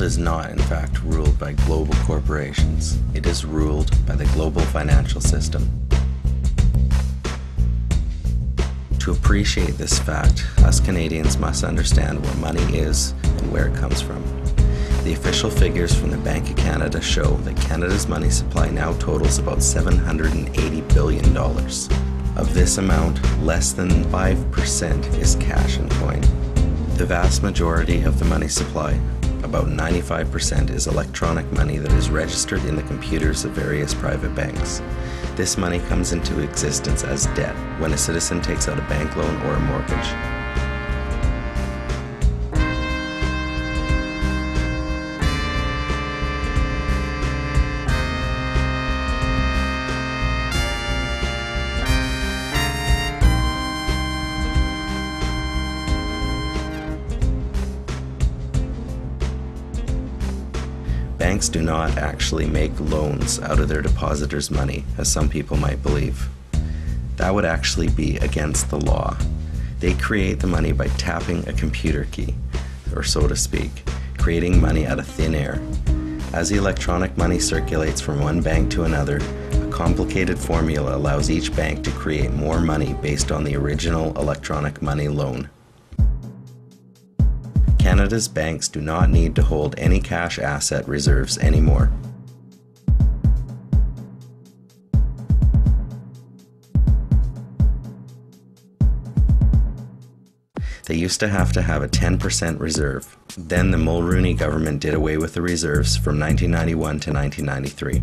world is not, in fact, ruled by global corporations. It is ruled by the global financial system. To appreciate this fact, us Canadians must understand what money is and where it comes from. The official figures from the Bank of Canada show that Canada's money supply now totals about $780 billion. Of this amount, less than 5% is cash and coin. The vast majority of the money supply, about 95%, is electronic money that is registered in the computers of various private banks. This money comes into existence as debt when a citizen takes out a bank loan or a mortgage. Banks do not actually make loans out of their depositors' money, as some people might believe. That would actually be against the law. They create the money by tapping a computer key, or so to speak, creating money out of thin air. As the electronic money circulates from one bank to another, a complicated formula allows each bank to create more money based on the original electronic money loan. Canada's banks do not need to hold any cash asset reserves anymore. They used to have a 10% reserve. Then the Mulroney government did away with the reserves from 1991 to 1993.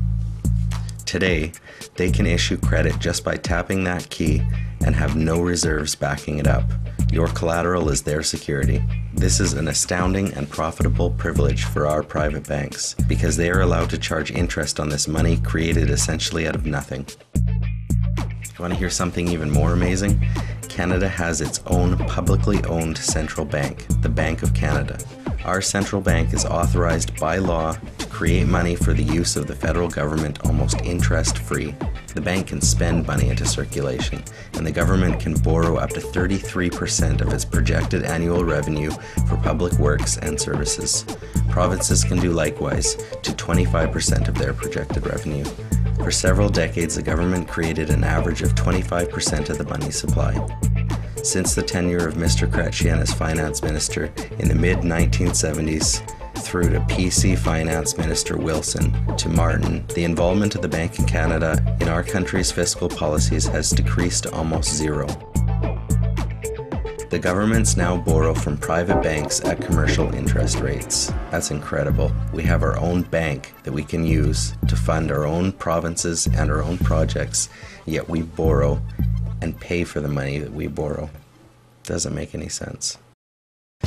Today, they can issue credit just by tapping that key and have no reserves backing it up. Your collateral is their security. This is an astounding and profitable privilege for our private banks because they are allowed to charge interest on this money created essentially out of nothing. You want to hear something even more amazing? Canada has its own publicly owned central bank, the Bank of Canada. Our central bank is authorized by law to create money for the use of the federal government almost interest-free. The bank can spend money into circulation, and the government can borrow up to 33% of its projected annual revenue for public works and services. Provinces can do likewise to 25% of their projected revenue. For several decades, the government created an average of 25% of the money supply. Since the tenure of Mr. Chrétien as finance minister in the mid-1970s, through to PC Finance Minister Wilson to Martin, the involvement of the Bank of Canada in our country's fiscal policies has decreased to almost zero. The governments now borrow from private banks at commercial interest rates. That's incredible. We have our own bank that we can use to fund our own provinces and our own projects, yet we borrow and pay for the money that we borrow. Doesn't make any sense.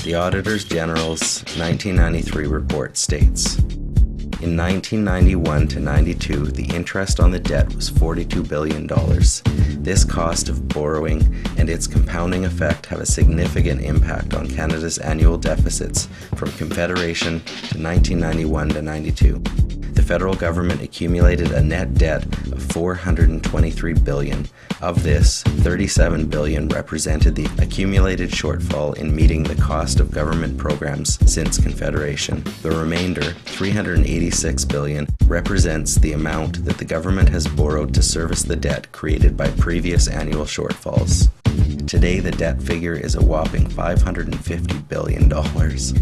The Auditor General's 1993 report states, in 1991 to 92, the interest on the debt was $42 billion. This cost of borrowing and its compounding effect have a significant impact on Canada's annual deficits from Confederation to 1991 to 92. The federal government accumulated a net debt of $423 billion. Of this, $37 billion represented the accumulated shortfall in meeting the cost of government programs since Confederation. The remainder, $386 billion, represents the amount that the government has borrowed to service the debt created by previous annual shortfalls. Today, the debt figure is a whopping $550 billion,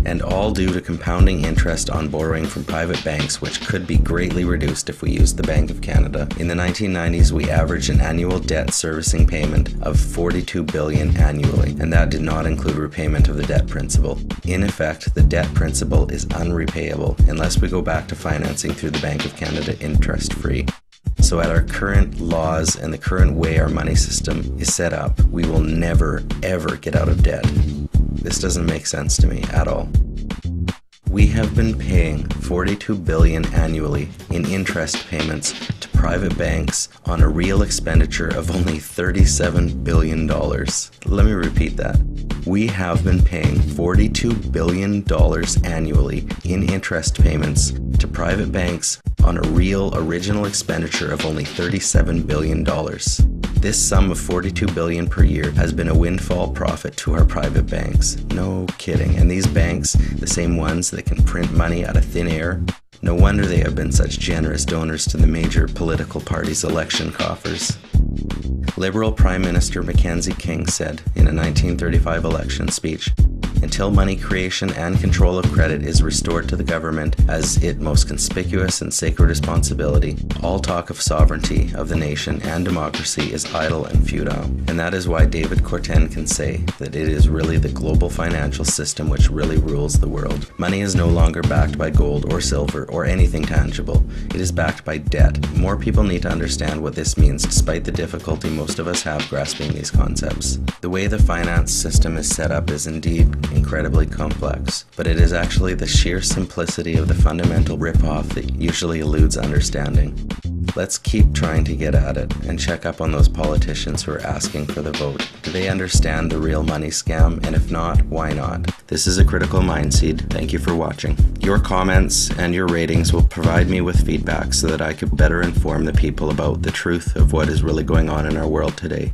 and all due to compounding interest on borrowing from private banks, which could be greatly reduced if we used the Bank of Canada. In the 1990s, we averaged an annual debt servicing payment of $42 billion annually, and that did not include repayment of the debt principal. In effect, the debt principal is unrepayable unless we go back to financing through the Bank of Canada interest-free. So at our current laws and the current way our money system is set up, we will never, ever get out of debt. This doesn't make sense to me at all. We have been paying $42 billion annually in interest payments to private banks on a real expenditure of only $37 billion. Let me repeat that. We have been paying $42 billion annually in interest payments to private banks on a real original expenditure of only $37 billion. This sum of $42 billion per year has been a windfall profit to our private banks. No kidding. And these banks, the same ones that can print money out of thin air, no wonder they have been such generous donors to the major political parties' election coffers. Liberal Prime Minister Mackenzie King said in a 1935 election speech, "Until money creation and control of credit is restored to the government as its most conspicuous and sacred responsibility, all talk of sovereignty of the nation and democracy is idle and futile." And that is why David Corten can say that it is really the global financial system which really rules the world. Money is no longer backed by gold or silver or anything tangible. It is backed by debt. More people need to understand what this means, despite the difficulty most of us have grasping these concepts. The way the finance system is set up is indeed incredibly complex, but it is actually the sheer simplicity of the fundamental rip-off that usually eludes understanding. Let's keep trying to get at it and check up on those politicians who are asking for the vote. Do they understand the real money scam? And if not, why not? This is a Critical Mind Seed. Thank you for watching. Your comments and your ratings will provide me with feedback so that I could better inform the people about the truth of what is really going on in our world today.